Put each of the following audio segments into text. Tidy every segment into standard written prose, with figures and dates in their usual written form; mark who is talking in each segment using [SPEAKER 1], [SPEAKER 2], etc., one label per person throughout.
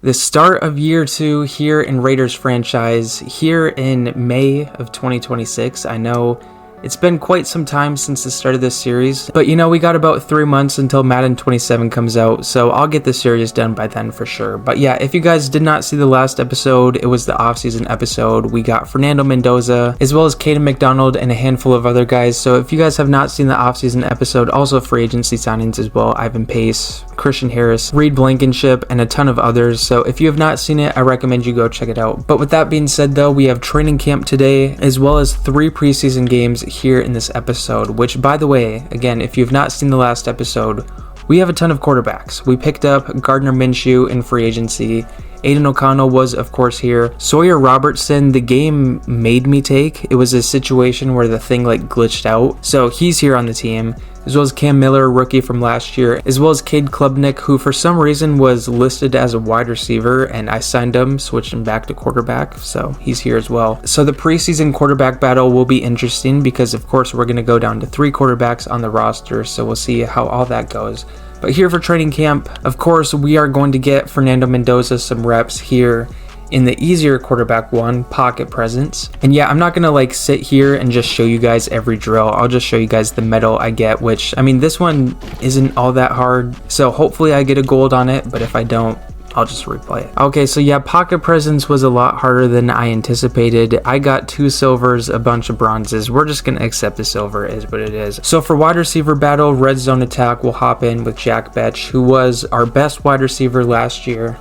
[SPEAKER 1] The start of year 2 here in Raiders franchise, here in May of 2026. I know it's been quite some time since the start of this series, but we got about 3 months until Madden 27 comes out, so I'll get the series done by then for sure. But yeah, if you guys did not see the last episode, it was the off-season episode. We got Fernando Mendoza, as well as Caden McDonald and a handful of other guys. So if you guys have not seen the off-season episode, also free agency signings as well, Ivan Pace, Christian Harris, Reed Blankenship, and a ton of others. So if you have not seen it, I recommend you go check it out. But with that being said though, we have training camp today, as well as 3 preseason games here in this episode, which by the way, again, if you've not seen the last episode, we have a ton of quarterbacks. We picked up Gardner Minshew in free agency. Aiden O'Connell was, of course, here. Sawyer Robertson, the game made me take. It was a situation where the thing glitched out. So he's here on the team, as well as Cam Miller, rookie from last year, as well as Cade Klubnik, who for some reason was listed as a wide receiver, and I signed him, switched him back to quarterback, so he's here as well. So the preseason quarterback battle will be interesting because, of course, we're going to go down to 3 quarterbacks on the roster, so we'll see how all that goes. But here for training camp, of course, we are going to get Fernando Mendoza some reps here in the easier quarterback one, pocket presence. And yeah, I'm not gonna sit here and just show you guys every drill. I'll just show you guys the medal I get, which, I mean, this one isn't all that hard. So hopefully I get a gold on it, but if I don't, I'll just replay it. Okay, so yeah, pocket presence was a lot harder than I anticipated. I got 2 silvers, a bunch of bronzes. We're just gonna accept the silver is what it is. So for wide receiver battle, red zone attack, we'll hop in with Jack Betch, who was our best wide receiver last year.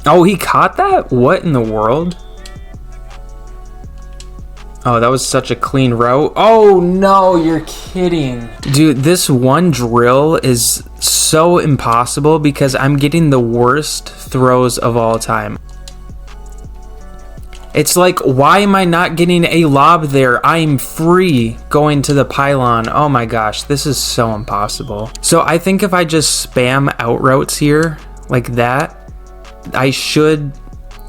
[SPEAKER 1] Oh, he caught that? What in the world? Oh, that was such a clean route. Oh no, you're kidding. Dude, this one drill is so impossible because I'm getting the worst throws of all time. It's like, why am I not getting a lob there? I'm free going to the pylon. Oh my gosh, this is so impossible. So I think if I just spam out routes here like that, I should,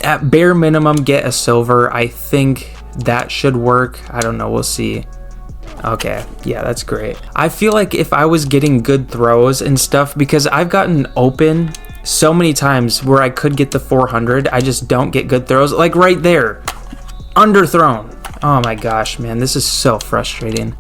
[SPEAKER 1] at bare minimum, get a silver. I think that should work. I don't know. We'll see. Okay. Yeah, that's great. I feel like if I was getting good throws and stuff, because I've gotten open so many times where I could get the 400, I just don't get good throws. Like right there. Underthrown. Oh my gosh, man. This is so frustrating.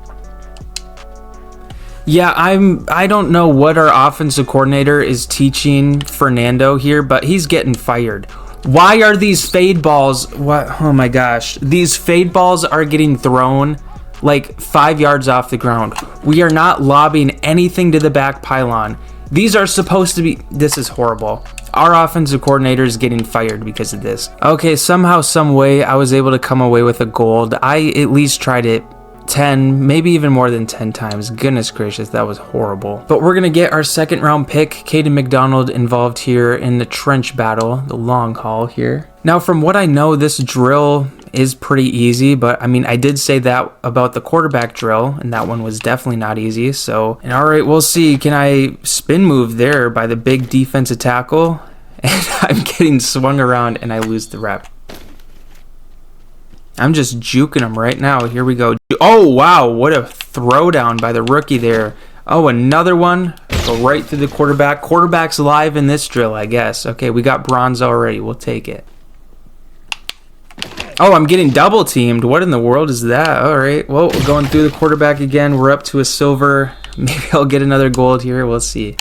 [SPEAKER 1] Yeah, I don't know what our offensive coordinator is teaching Fernando here, but he's getting fired. Why are these fade balls? What? Oh my gosh. These fade balls are getting thrown 5 yards off the ground. We are not lobbing anything to the back pylon. These are supposed to be... This is horrible. Our offensive coordinator is getting fired because of this. Okay, somehow, some way, I was able to come away with a gold. I at least tried it 10, maybe even more than 10 times. Goodness gracious, that was horrible. But we're gonna get our 2nd round pick, Caden McDonald, involved here in the trench battle, the long haul here. Now, from what I know, this drill is pretty easy, but I mean, I did say that about the quarterback drill, and that one was definitely not easy. So, and all right, we'll see. Can I spin move there by the big defensive tackle? And I'm getting swung around and I lose the rep. I'm just juking him right now. Here we go. Oh, wow. What a throwdown by the rookie there. Oh, another one. Go right through the quarterback. Quarterback's live in this drill, I guess. Okay, we got bronze already. We'll take it. Oh, I'm getting double teamed. What in the world is that? All right. Well, we're going through the quarterback again. We're up to a silver. Maybe I'll get another gold here. We'll see.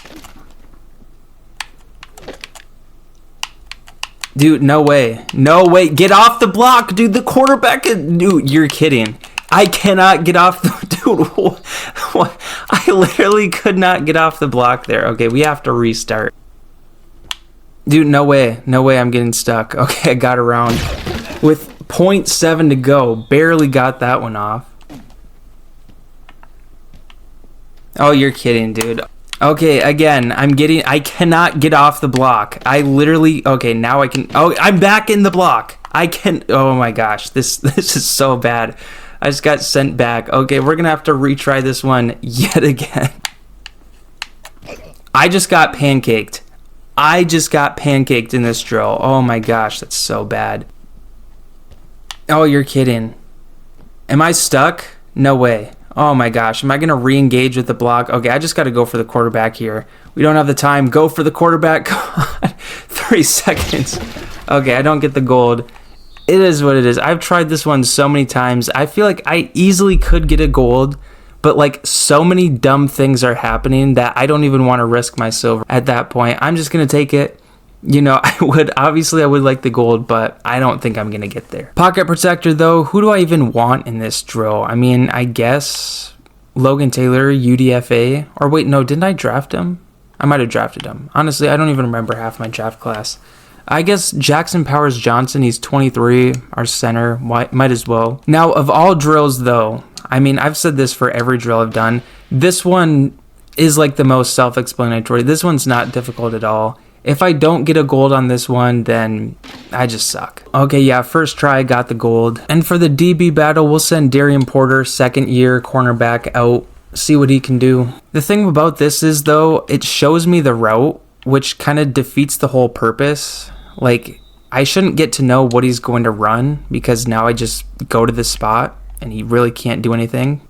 [SPEAKER 1] Dude, no way. No way. Get off the block, dude. The quarterback is... Dude, you're kidding. I cannot get off the... Dude, what? I literally could not get off the block there. Okay, we have to restart. Dude, no way. No way I'm getting stuck. Okay, I got around. With 0.7 to go. Barely got that one off. Oh, you're kidding, dude. Okay, again, I cannot get off the block. I literally, okay, now I can, oh, I'm back in the block. Oh my gosh, this is so bad. I just got sent back. Okay, we're gonna have to retry this one yet again. I just got pancaked. In this drill. Oh my gosh, that's so bad. Oh, you're kidding. Am I stuck? No way. Oh my gosh, am I going to re-engage with the block? Okay, I just got to go for the quarterback here. We don't have the time. Go for the quarterback. God, 3 seconds. Okay, I don't get the gold. It is what it is. I've tried this one so many times. I feel like I easily could get a gold, but like so many dumb things are happening that I don't even want to risk my silver at that point. I'm just going to take it. You know, I would like the gold, but I don't think I'm going to get there. Pocket protector, though, who do I even want in this drill? I mean, I guess Logan Taylor, UDFA. Or wait, no, didn't I draft him? I might have drafted him. Honestly, I don't even remember half my draft class. I guess Jackson Powers Johnson, he's 23, our center, might as well. Now, of all drills, though, I mean, I've said this for every drill I've done. This one is like the most self-explanatory. This one's not difficult at all. If I don't get a gold on this one, then I just suck. Okay, yeah, first try, got the gold. And for the DB battle, we'll send Darian Porter, second year cornerback, out, see what he can do. The thing about this is, though, it shows me the route, which kind of defeats the whole purpose. Like, I shouldn't get to know what he's going to run, because now I just go to this spot, and he really can't do anything.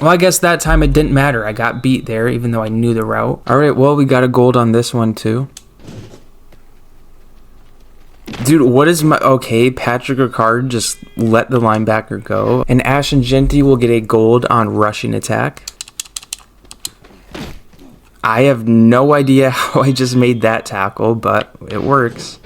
[SPEAKER 1] Well, I guess that time it didn't matter. I got beat there, even though I knew the route. All right, well, we got a gold on this one, too. Dude, what is my... Okay, Patrick Ricard just let the linebacker go. And Ashton Genty will get a gold on rushing attack. I have no idea how I just made that tackle, but it works.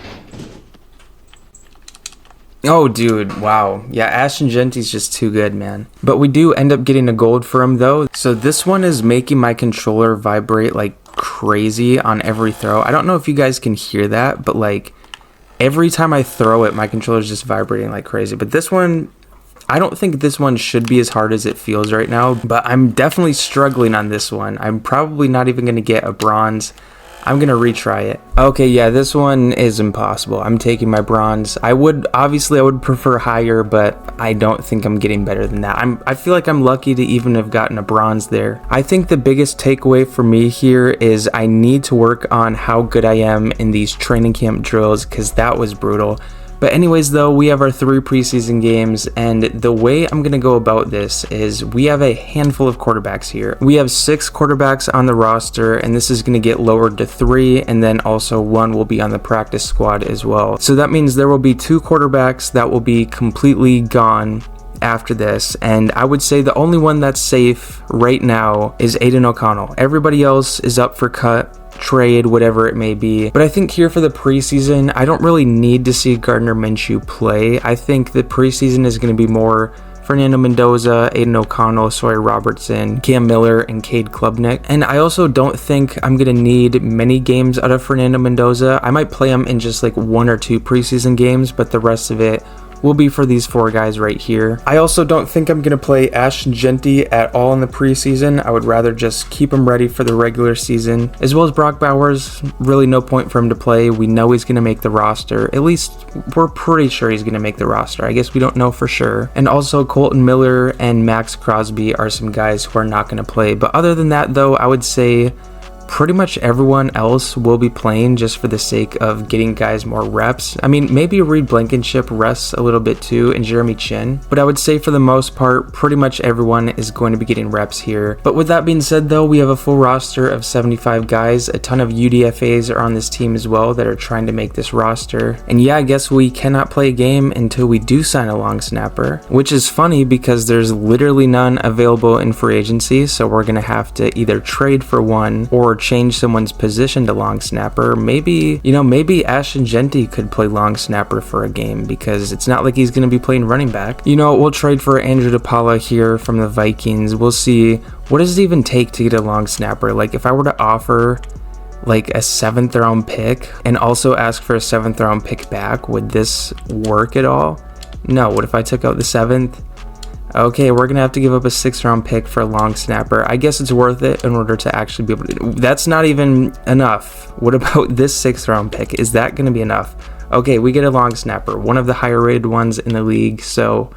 [SPEAKER 1] Oh, dude, wow. Yeah, Ashton Genty's just too good, man. But we do end up getting a gold for him, though. So this one is making my controller vibrate like crazy on every throw. I don't know if you guys can hear that, but like every time I throw it, my controller's just vibrating like crazy. But this one, I don't think this one should be as hard as it feels right now, but I'm definitely struggling on this one. I'm probably not even going to get a bronze. I'm going to retry it. Okay, yeah, this one is impossible. I'm taking my bronze. I would prefer higher, but I don't think I'm getting better than that. I feel like I'm lucky to even have gotten a bronze there. I think the biggest takeaway for me here is I need to work on how good I am in these training camp drills, because that was brutal. But anyways, though, we have our 3 preseason games, and the way I'm going to go about this is we have a handful of quarterbacks here. We have 6 quarterbacks on the roster, and this is going to get lowered to 3, and then also 1 will be on the practice squad as well. So that means there will be 2 quarterbacks that will be completely gone after this, and I would say the only one that's safe right now is Aiden O'Connell. Everybody else is up for cut, trade, whatever it may be. But I think here for the preseason, I don't really need to see Gardner Minshew play. I think the preseason is going to be more Fernando Mendoza, Aiden O'Connell, Sawyer Robertson, Cam Miller, and Cade Klubnik. And I also don't think I'm going to need many games out of Fernando Mendoza. I might play him in just like 1 or 2 preseason games, but the rest of it will be for these 4 guys right here. I also don't think I'm going to play Ashton Genty at all in the preseason. I would rather just keep him ready for the regular season. As well as Brock Bowers, really no point for him to play. We know he's going to make the roster. At least we're pretty sure he's going to make the roster. I guess we don't know for sure. And also Colton Miller and Max Crosby are some guys who are not going to play. But other than that, though, I would say pretty much everyone else will be playing just for the sake of getting guys more reps. I mean, maybe Reed Blankenship rests a little bit too, and Jeremy Chin, but I would say for the most part, pretty much everyone is going to be getting reps here. But with that being said, though, we have a full roster of 75 guys. A ton of UDFAs are on this team as well that are trying to make this roster. And yeah, I guess we cannot play a game until we do sign a long snapper, which is funny because there's literally none available in free agency, so we're going to have to either trade for one or change someone's position to long snapper. Maybe Ashton Genty could play long snapper for a game, because it's not like he's going to be playing running back. We'll trade for Andrew DePaula here from the Vikings. We'll see, what does it even take to get a long snapper? Like, if I were to offer like a 7th round pick and also ask for a 7th round pick back, would this work at all? No. What if I took out the 7th? Okay, we're going to have to give up a 6th round pick for a long snapper. I guess it's worth it in order to actually be able to... That's not even enough. What about this 6th round pick? Is that going to be enough? Okay, we get a long snapper, one of the higher rated ones in the league, so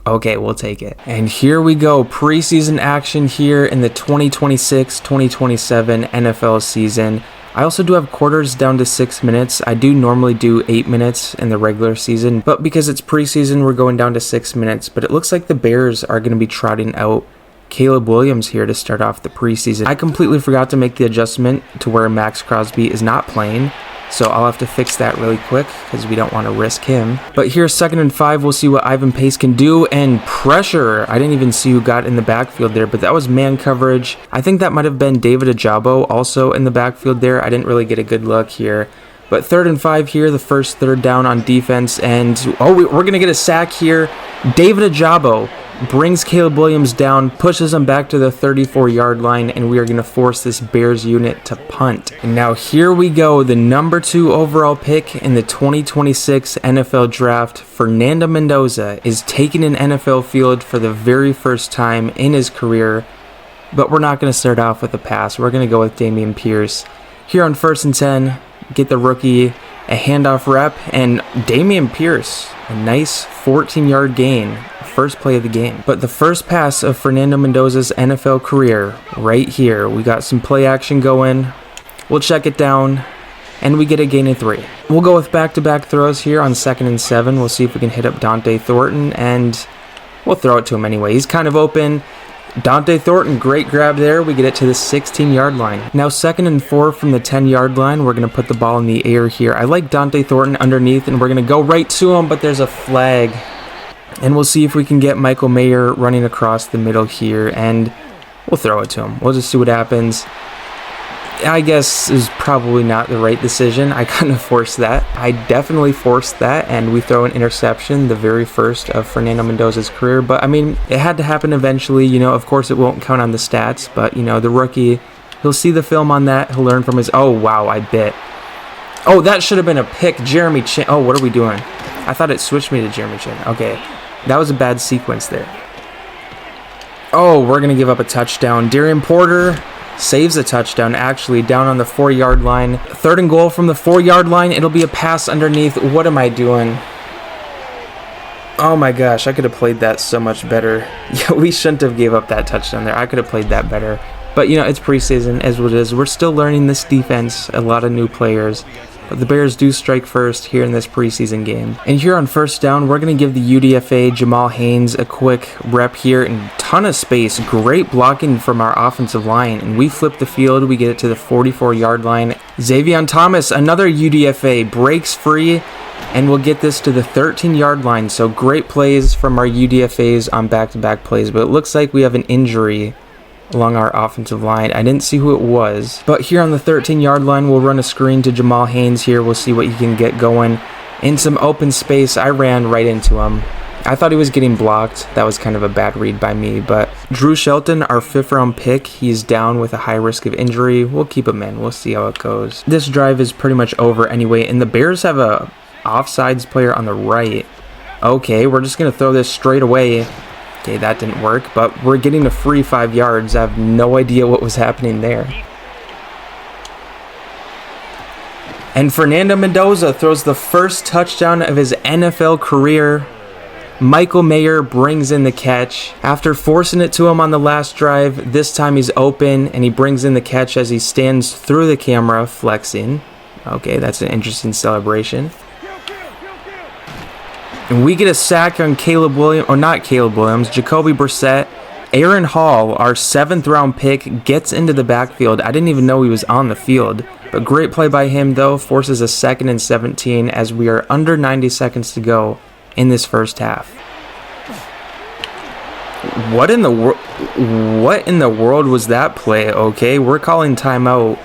[SPEAKER 1] okay, we'll take it. And here we go, preseason action here in the 2026-2027 NFL season. I also do have quarters down to 6 minutes. I do normally do 8 minutes in the regular season, but because it's preseason, we're going down to 6 minutes. But it looks like the Bears are going to be trotting out Caleb Williams here to start off the preseason. I completely forgot to make the adjustment to where Max Crosby is not playing, so I'll have to fix that really quick because we don't want to risk him. But here's 2nd and 5. We'll see what Ivan Pace can do. And pressure. I didn't even see who got in the backfield there, but that was man coverage. I think that might have been David Ajabo also in the backfield there. I didn't really get a good look here. But 3rd and 5 here, the first third down on defense. And, we're going to get a sack here. David Ajabo brings Caleb Williams down, pushes him back to the 34-yard line, and we are going to force this Bears unit to punt. And now here we go, the number 2 overall pick in the 2026 NFL Draft, Fernando Mendoza, is taking an NFL field for the very first time in his career, but we're not going to start off with a pass. We're going to go with Dameon Pierce. Here on 1st and 10, get the rookie a handoff rep, and Dameon Pierce, a nice 14-yard gain. First play of the game. But the first pass of Fernando Mendoza's NFL career right here. We got some play action going. We'll check it down, and we get a gain of 3. We'll go with back-to-back throws here on 2nd and 7. We'll see if we can hit up Dante Thornton, and we'll throw it to him anyway. He's kind of open. Dante Thornton, great grab there. We get it to the 16-yard line. Now 2nd and 4 from the 10-yard line. We're going to put the ball in the air here. I like Dante Thornton underneath, and we're going to go right to him, but there's a flag. And we'll see if we can get Michael Mayer running across the middle here, and we'll throw it to him. We'll just see what happens. I guess is probably not the right decision. I kind of forced that. I definitely forced that, and we throw an interception, the very first of Fernando Mendoza's career. But, I mean, it had to happen eventually. You know, of course, it won't count on the stats, but, you know, the rookie, he'll see the film on that. He'll learn from his... Oh, wow, I bit. Oh, that should have been a pick. Jeremy Chin. Oh, what are we doing? I thought it switched me to Jeremy Chin. Okay. That was a bad sequence there. Oh, we're going to give up a touchdown. Darian Porter saves a touchdown, actually, down on the 4-yard line. 3rd and goal from the 4-yard line. It'll be a pass underneath. What am I doing? Oh my gosh, I could have played that so much better. Yeah, we shouldn't have gave up that touchdown there. I could have played that better. But, you know, it's preseason, as what it is. We're still learning this defense, a lot of new players. But the Bears do strike first here in this preseason game. And here on 1st down, we're going to give the UDFA Jamal Haynes a quick rep here, and ton of space. Great blocking from our offensive line. And we flip the field. We get it to the 44-yard line. Xavion Thomas, another UDFA, breaks free, and we'll get this to the 13-yard line. So great plays from our UDFAs on back-to-back plays. But it looks like we have an injury along our offensive line. I didn't see who it was, but here on the 13-yard line, we'll run a screen to Jamal Haynes here. We'll see what he can get going in some open space. I ran right into him. I thought he was getting blocked. That was kind of a bad read by me, but Drew Shelton, our 5th-round pick, he's down with a high risk of injury. We'll keep him in. We'll see how it goes. This drive is pretty much over anyway, and the Bears have a offsides player on the right. Okay, we're just going to throw this straight away. Okay, that didn't work, but we're getting a free 5 yards. I have no idea what was happening there. And Fernando Mendoza throws the first touchdown of his NFL career. Michael Mayer brings in the catch. After forcing it to him on the last drive, this time he's open, and he brings in the catch as he stands through the camera, flexing. Okay, that's an interesting celebration. And we get a sack on Caleb Williams, or not Caleb Williams, Jacoby Brissett. Aaron Hall, our 7th-round pick, gets into the backfield. I didn't even know he was on the field. But great play by him, though, forces a 2nd and 17 as we are under 90 seconds to go in this first half. What in the world was that play? Okay, we're calling timeout.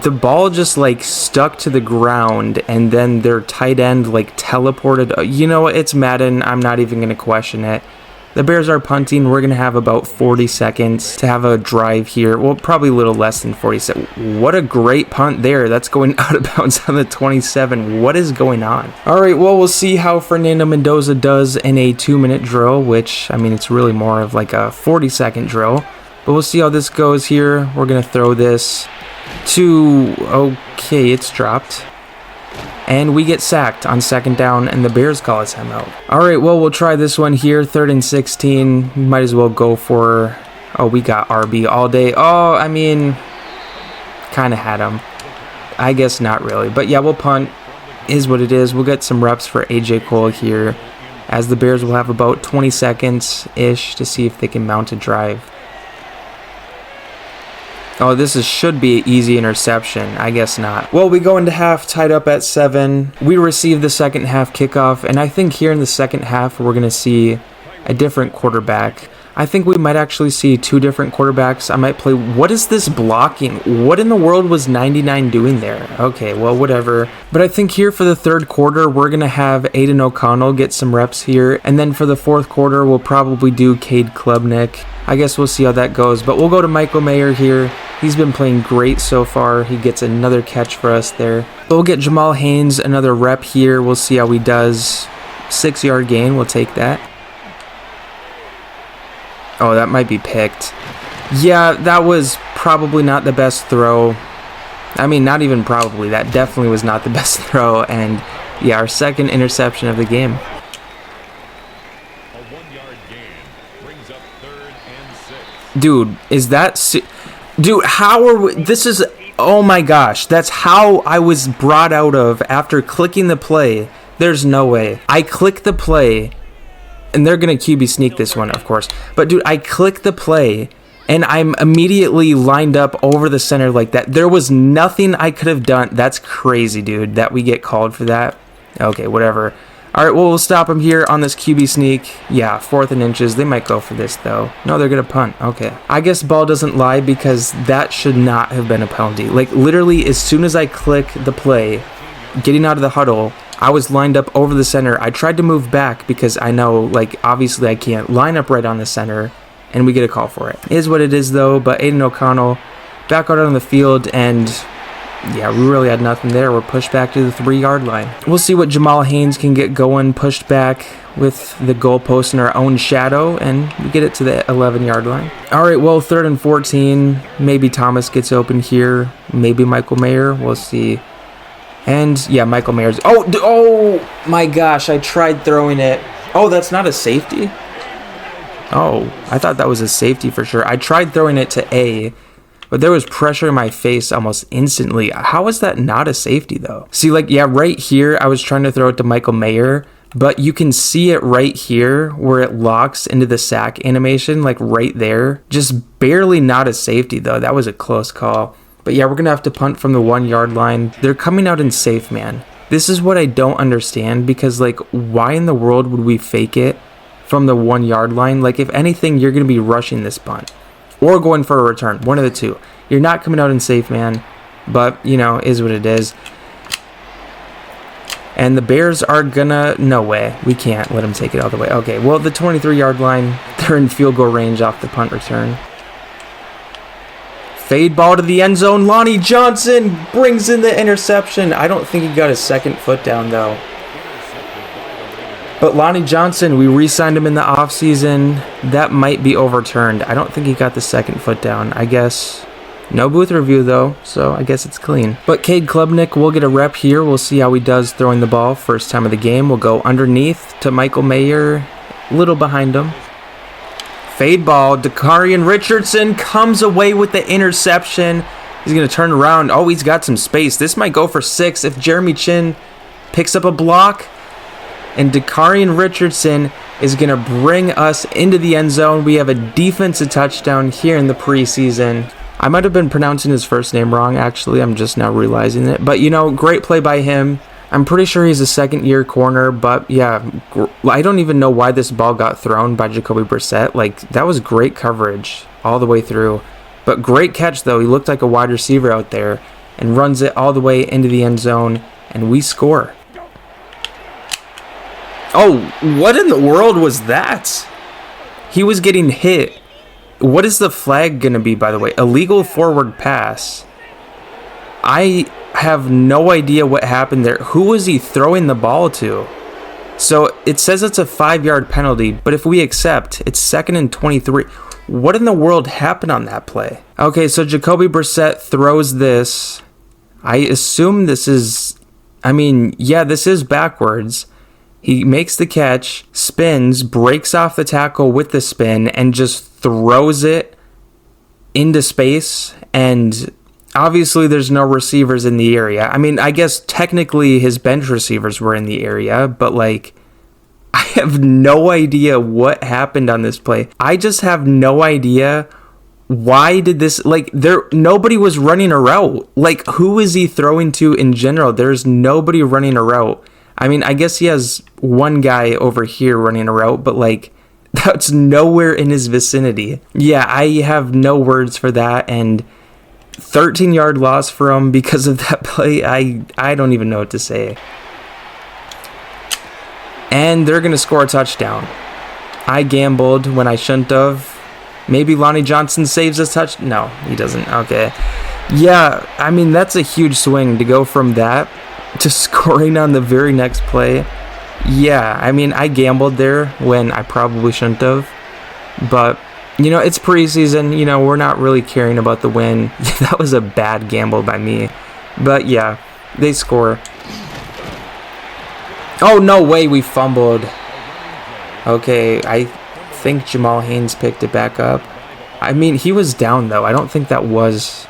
[SPEAKER 1] The ball just like stuck to the ground, and then their tight end like teleported. You know what? It's Madden. I'm not even going to question it. The Bears are punting. We're going to have about 40 seconds to have a drive here. Well, probably a little less than 40 seconds. What a great punt there. That's going out of bounds on the 27. What is going on? All right, well, we'll see how Fernando Mendoza does in a 2-minute drill, which, I mean, it's really more of like a 40-second drill. But we'll see how this goes here. We're going to throw this to... Okay, it's dropped. And we get sacked on 2nd down, and the Bears call a timeout. All right, well, we'll try this one here. 3rd and 16. Might as well go for... Oh, we got RB all day. Oh, I mean, kind of had him. I guess not really. But yeah, we'll punt. Is what it is. We'll get some reps for AJ Cole here, as the Bears will have about 20 seconds-ish to see if they can mount a drive. Oh, should be an easy interception. I guess not. Well, we go into half tied up at 7. We receive the second half kickoff, and I think here in the second half we're going to see a different quarterback. I think we might actually see 2 different quarterbacks. I might play... What is this blocking? What in the world was 99 doing there? Okay, well, whatever. But I think here for the third quarter, we're going to have Aiden O'Connell get some reps here. And then for the fourth quarter, we'll probably do Cade Klubnik. I guess we'll see how that goes. But we'll go to Michael Mayer here. He's been playing great so far. He gets another catch for us there. But we'll get Jamal Haynes another rep here. We'll see how he does. 6-yard gain. We'll take that. Oh, that might be picked. Yeah, that was probably not the best throw. I mean, not even probably. That definitely was not the best throw. And yeah, our second interception of the game.
[SPEAKER 2] A 1-yard gain brings up 3rd and 6.
[SPEAKER 1] Dude, is that... Dude, how are we... This is... Oh my gosh. That's how I was brought out of after clicking the play. There's no way. I click the play... And they're going to QB sneak this one, of course. But, dude, I click the play, and I'm immediately lined up over the center like that. There was nothing I could have done. That's crazy, dude, that we get called for that. Okay, whatever. All right, well, we'll stop them here on this QB sneak. Yeah, 4th and inches. They might go for this, though. No, they're going to punt. Okay. I guess ball doesn't lie because that should not have been a penalty. Like, literally, as soon as I click the play, getting out of the huddle, I was lined up over the center. I tried to move back because I know, like, obviously I can't line up right on the center, and we get a call for it. It is what it is, though, but Aiden O'Connell back out on the field, and yeah, we really had nothing there. We're pushed back to the 3-yard line. We'll see what Jamal Haynes can get going, pushed back with the goalpost in our own shadow, and we get it to the 11-yard line. All right, well, 3rd and 14. Maybe Thomas gets open here. Maybe Michael Mayer. We'll see. And, yeah, Michael Mayer's... Oh, my gosh, I tried throwing it. Oh, that's not a safety? Oh, I thought that was a safety for sure. I tried throwing it to A, but there was pressure in my face almost instantly. How is that not a safety, though? See, like, yeah, right here, I was trying to throw it to Michael Mayer, but you can see it right here where it locks into the sack animation, like right there. Just barely not a safety, though. That was a close call. But yeah, we're going to have to punt from the 1-yard line. They're coming out in safe, man. This is what I don't understand because, like, why in the world would we fake it from the 1-yard line? Like, if anything, you're going to be rushing this punt or going for a return. One of the two. You're not coming out in safe, man. But, you know, is what it is. And the Bears are gonna... No way. We can't let them take it all the way. Okay, well, the 23-yard line, they're in field goal range off the punt return. Fade ball to the end zone. Lonnie Johnson brings in the interception. I don't think he got his second foot down, though. But Lonnie Johnson, we re-signed him in the offseason. That might be overturned. I don't think he got the second foot down. I guess... No booth review, though, so I guess it's clean. But Cade Klubnik will get a rep here. We'll see how he does throwing the ball. First time of the game. We'll go underneath to Michael Mayer. A little behind him. Fade ball. Dakarian Richardson comes away with the interception. He's going to turn around. Oh, he's got some space. This might go for 6 if Jeremy Chin picks up a block. And Dakarian Richardson is going to bring us into the end zone. We have a defensive touchdown here in the preseason. I might have been pronouncing his first name wrong, actually. I'm just now realizing it. But, you know, great play by him. I'm pretty sure he's a second-year corner, but, yeah, I don't even know why this ball got thrown by Jacoby Brissett. Like, that was great coverage all the way through. But great catch, though. He looked like a wide receiver out there and runs it all the way into the end zone, and we score. Oh, what in the world was that? He was getting hit. What is the flag going to be, by the way? Illegal forward pass. I have no idea what happened there. Who was he throwing the ball to? So it says it's a 5-yard penalty, but if we accept, it's 2nd and 23. What in the world happened on that play? Okay, so Jacoby Brissett throws this. I assume this is... I mean, yeah, this is backwards. He makes the catch, spins, breaks off the tackle with the spin, and just throws it into space. And Obviously, there's no receivers in the area. I mean, I guess technically his bench receivers were in the area, but like, I have no idea what happened on this play. I just have no idea why did this, like, nobody was running a route. Like, who is he throwing to in general? There's nobody running a route. I mean, I guess he has one guy over here running a route, but like, that's nowhere in his vicinity. Yeah, I have no words for that, and 13-yard loss for him because of that play. I don't even know what to say. And they're going to score a touchdown. I gambled when I shouldn't have. Maybe Lonnie Johnson saves this touch. No, he doesn't. Okay. Yeah, I mean, that's a huge swing to go from that to scoring on the very next play. Yeah, I mean, I gambled there when I probably shouldn't have. But, you know, it's preseason. You know, we're not really caring about the win. That was a bad gamble by me. But, yeah, they score. Oh, no way, we fumbled. Okay, I think Jamal Haynes picked it back up. I mean, he was down, though. I don't think that was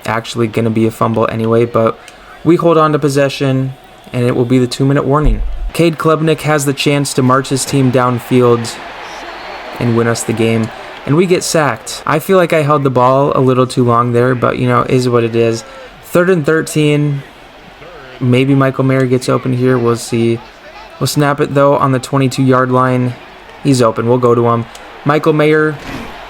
[SPEAKER 1] actually going to be a fumble anyway, but we hold on to possession, and it will be the 2-minute warning. Cade Klubnik has the chance to march his team downfield and win us the game, and we get sacked. I feel like I held the ball a little too long there, but, you know, is what it is. 3rd and 13. Maybe Michael Mayer gets open here. We'll see. We'll snap it, though, on the 22-yard line. He's open. We'll go to him. Michael Mayer,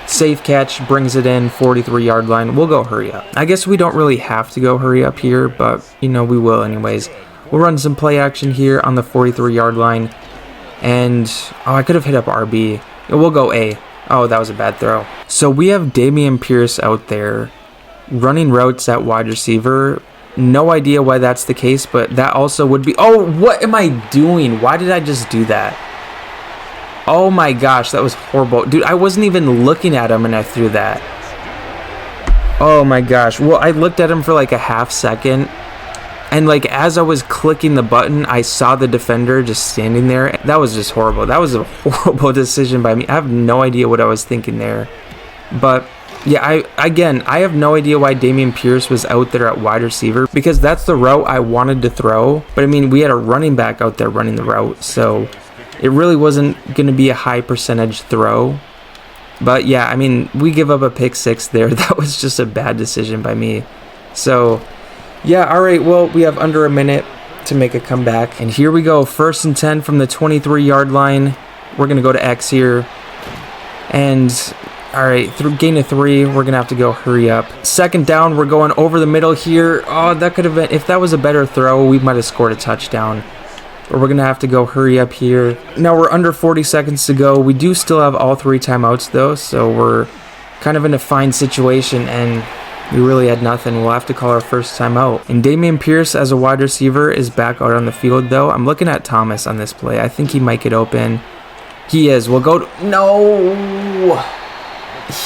[SPEAKER 1] safe catch, brings it in, 43-yard line. We'll go hurry up. I guess we don't really have to go hurry up here, but, you know, we will anyways. We'll run some play action here on the 43-yard line. And, oh, I could have hit up RB. We'll go A. Oh, that was a bad throw. So we have Dameon Pierce out there running routes at wide receiver. No idea why that's the case, but that also would be... Oh, what am I doing? Why did I just do that? Oh my gosh, that was horrible. Dude, I wasn't even looking at him and I threw that. Oh my gosh. Well, I looked at him for like a half second. And like as I was clicking the button, I saw the defender just standing there. That was just horrible. That was a horrible decision by me. I have no idea what I was thinking there. But... yeah, I have no idea why Dameon Pierce was out there at wide receiver, because that's the route I wanted to throw. But I mean, we had a running back out there running the route, so it really wasn't going to be a high percentage throw. But yeah, I mean, we give up a pick six there. That was just a bad decision by me. So yeah, all right, well, we have under a minute to make a comeback. And here we go, 1st and 10 from the 23-yard line. We're going to go to X here. And... all right, through gain of 3, we're going to have to go hurry up. 2nd down, we're going over the middle here. Oh, that could have been, if that was a better throw, we might have scored a touchdown. But we're going to have to go hurry up here. Now we're under 40 seconds to go. We do still have all 3 timeouts though, so we're kind of in a fine situation and we really had nothing. We'll have to call our first timeout. And Dameon Pierce as a wide receiver is back out on the field though. I'm looking at Thomas on this play. I think he might get open. He is. We'll go to, no!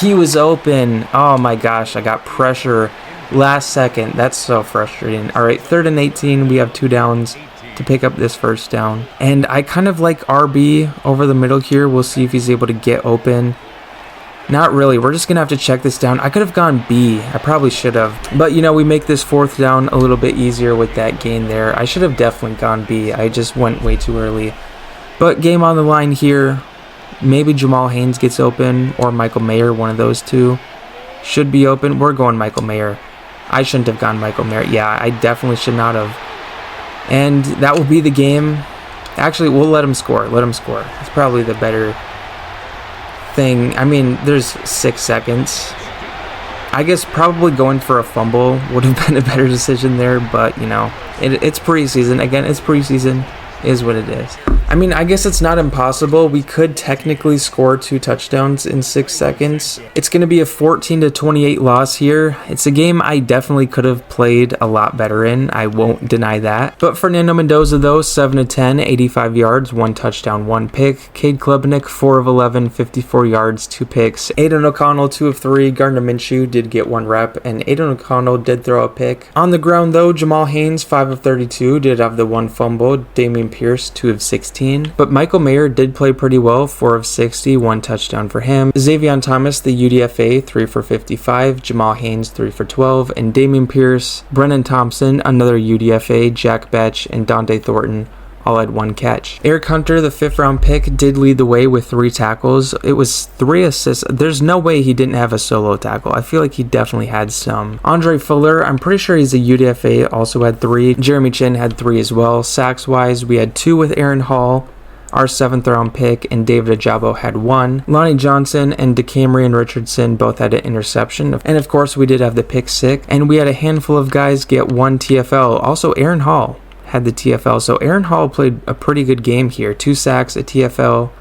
[SPEAKER 1] He was open. Oh my gosh, I got pressure last second. That's so frustrating. All right, 3rd and 18. We have 2 downs to pick up this 1st down. And I kind of like RB over the middle here. We'll see if he's able to get open. Not really. We're just going to have to check this down. I could have gone B. I probably should have. But, you know, we make this 4th down a little bit easier with that gain there. I should have definitely gone B. I just went way too early. But game on the line here. Maybe Jamal Haynes gets open or Michael Mayer, one of those two. Should be open. We're going Michael Mayer. I shouldn't have gone Michael Mayer. Yeah, I definitely should not have. And that will be the game. Actually, we'll let him score. Let him score. It's probably the better thing. I mean, there's 6 seconds. I guess probably going for a fumble would have been a better decision there, but, you know, it's preseason. Again, it's preseason. Is what it is. I mean, I guess it's not impossible. We could technically score 2 touchdowns in 6 seconds. It's going to be a 14-28 loss here. It's a game I definitely could have played a lot better in. I won't deny that. But Fernando Mendoza, though, 7-10, 85 yards, 1 touchdown, 1 pick. Cade Klubnik, 4 of 11, 54 yards, 2 picks. Aiden O'Connell, 2 of 3. Gardner Minshew did get 1 rep, and Aiden O'Connell did throw a pick. On the ground, though, Jamal Haynes, 5 of 32, did have the 1 fumble. Dameon Pierce, 2 of 16. 15. But Michael Mayer did play pretty well, 4 of 60, 1 touchdown for him. Xavier Thomas, the UDFA, 3 for 55. Jamal Haynes, 3 for 12. And Damian Pierce, Brennan Thompson, another UDFA, Jack Betch, and Dante Thornton all had 1 catch. Eric Hunter, the 5th round pick, did lead the way with 3 tackles. It was 3 assists. There's no way he didn't have a solo tackle. I feel like he definitely had some. Andre Fuller, I'm pretty sure he's a UDFA, also had 3. Jeremy Chin had 3 as well. Sacks wise, we had 2 with Aaron Hall, our 7th round pick, and David Ajabo had 1. Lonnie Johnson and DeCamerion Richardson both had an interception. And of course, we did have the pick 6. And we had a handful of guys get 1 TFL. Also, Aaron Hall had the TFL. So Aaron Hall played a pretty good game here. 2 sacks, a TFL.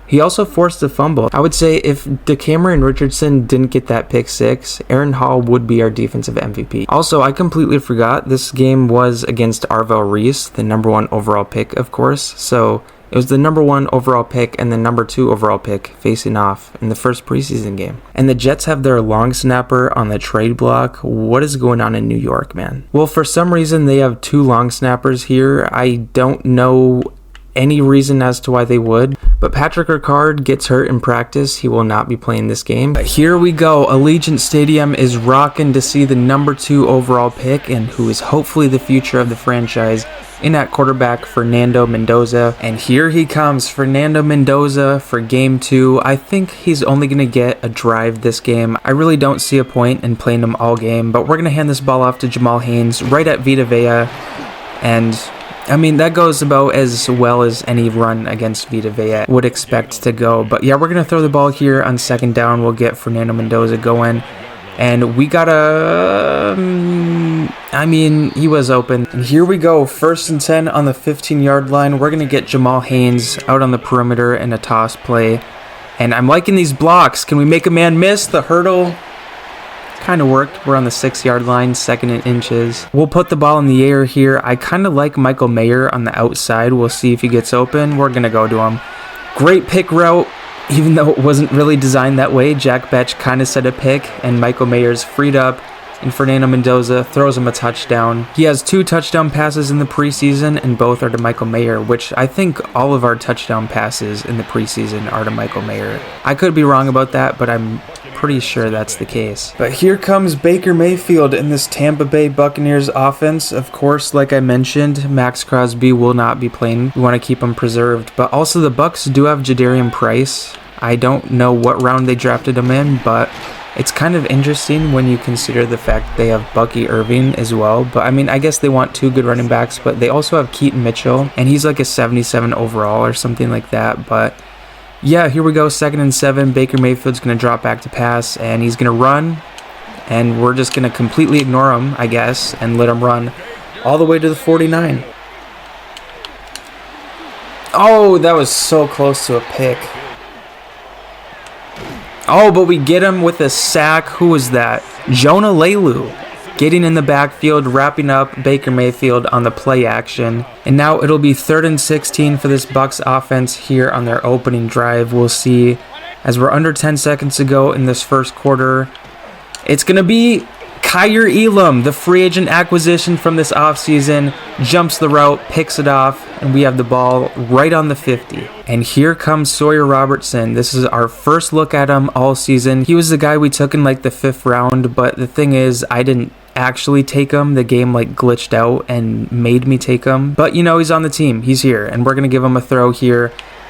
[SPEAKER 1] He also forced a fumble. I would say if DeCamerion Richardson didn't get that pick 6, Aaron Hall would be our defensive MVP. Also, I completely forgot this game was against Arvell Reese, the number 1 overall pick, of course. So it was the number 1 overall pick and the number 2 overall pick facing off in the first preseason game. And the Jets have their long snapper on the trade block. What is going on in New York, man? Well, for some reason, they have 2 long snappers here. I don't know any reason as to why they would, but Patrick Ricard gets hurt in practice. He will not be playing this game. But here we go. Allegiant Stadium is rocking to see the number 2 overall pick and who is hopefully the future of the franchise in at quarterback, Fernando Mendoza. And here he comes, Fernando Mendoza for game 2. I think he's only going to get a drive this game. I really don't see a point in playing him all game, but we're going to hand this ball off to Jamal Haynes right at Vita Vea. And I mean, that goes about as well as any run against Vita Vea would expect to go. But yeah, we're going to throw the ball here on 2nd down. We'll get Fernando Mendoza going. And we got I mean, he was open. And here we go, 1st and 10 on the 15-yard line. We're going to get Jamal Haynes out on the perimeter in a toss play. And I'm liking these blocks. Can we make a man miss? The hurdle kind of worked. We're on the 6-yard line, 2nd and inches. We'll put the ball in the air here. I kind of like Michael Mayer on the outside. We'll see if he gets open. We're going to go to him. Great pick route. Even though it wasn't really designed that way, Jack Betch kind of set a pick, and Michael Mayer's freed up, and Fernando Mendoza throws him a touchdown. He has 2 touchdown passes in the preseason, and both are to Michael Mayer, which I think all of our touchdown passes in the preseason are to Michael Mayer. I could be wrong about that, but I'm pretty sure that's the case. But here comes Baker Mayfield in this Tampa Bay Buccaneers offense. Of course, like I mentioned, Max Crosby will not be playing. We want to keep him preserved. But also the Bucs do have Jadarian Price. I don't know what round they drafted him in, but it's kind of interesting when you consider the fact they have Bucky Irving as well. But I mean, I guess they want 2 good running backs, but they also have Keaton Mitchell, and he's like a 77 overall or something like that. But yeah, here we go, 2nd and 7. Baker Mayfield's going to drop back to pass, and he's going to run, and we're just going to completely ignore him, I guess, and let him run all the way to the 49. Oh, that was so close to a pick. Oh, but we get him with a sack. Who was that? Jonah Lelu getting in the backfield, wrapping up Baker Mayfield on the play action. And now it'll be 3rd and 16 for this Bucs offense here on their opening drive. We'll see as we're under 10 seconds to go in this first quarter. It's going to be Kyer Elam, the free agent acquisition from this offseason, jumps the route, picks it off, and we have the ball right on the 50. And here comes Sawyer Robertson. This is our first look at him all season. He was the guy we took in like the 5th round, but the thing is, I didn't actually take him. The game like glitched out and made me take him. But you know, he's on the team. He's here, and we're going to give him a throw here.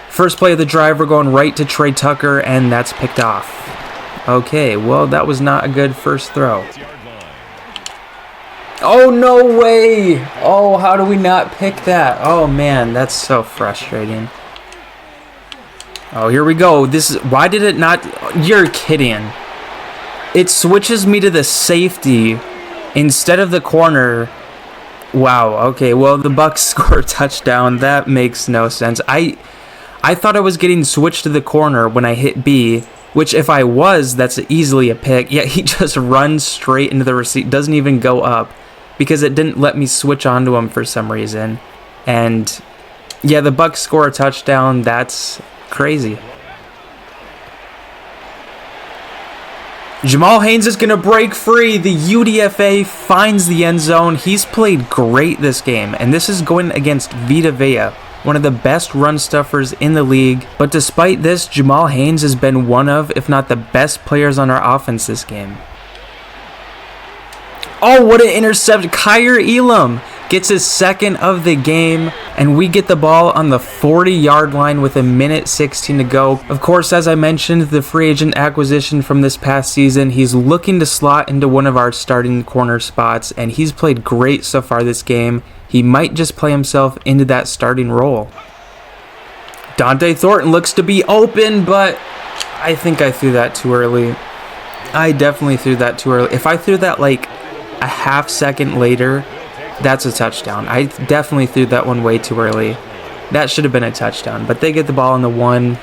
[SPEAKER 1] First play of the drive, we're going right to Trey Tucker, and that's picked off. Okay, well, that was not a good first throw. Oh, no way! Oh, how do we not pick that? Oh, man, that's so frustrating. Oh, here we go. Why did it not... You're kidding. It switches me to the safety instead of the corner. Wow, okay, well, the Bucs score a touchdown. That makes no sense. I thought I was getting switched to the corner when I hit B, which if I was, that's easily a pick. Yeah, he just runs straight into the receipt, doesn't even go up, because it didn't let me switch onto him for some reason. And yeah, the Bucs score a touchdown. That's crazy. Jamal Haynes is going to break free. The UDFA finds the end zone. He's played great this game, and this is going against Vita Vea. one of the best run stuffers in the league. But despite this, Jamal Haynes has been one of, if not the best players on our offense this game. Oh, what an interception. Kyer Elam gets his second of the game, and we get the ball on the 40-yard line with 1:16 to go. Of course, as I mentioned, the free agent acquisition from this past season, he's looking to slot into one of our starting corner spots, and he's played great so far this game. He might just play himself into that starting role. Dante Thornton looks to be open, but I think I threw that too early. I definitely threw that too early. If I threw that like a half second later, that's a touchdown. I definitely threw that one way too early. That should have been a touchdown, but they get the ball on the 1.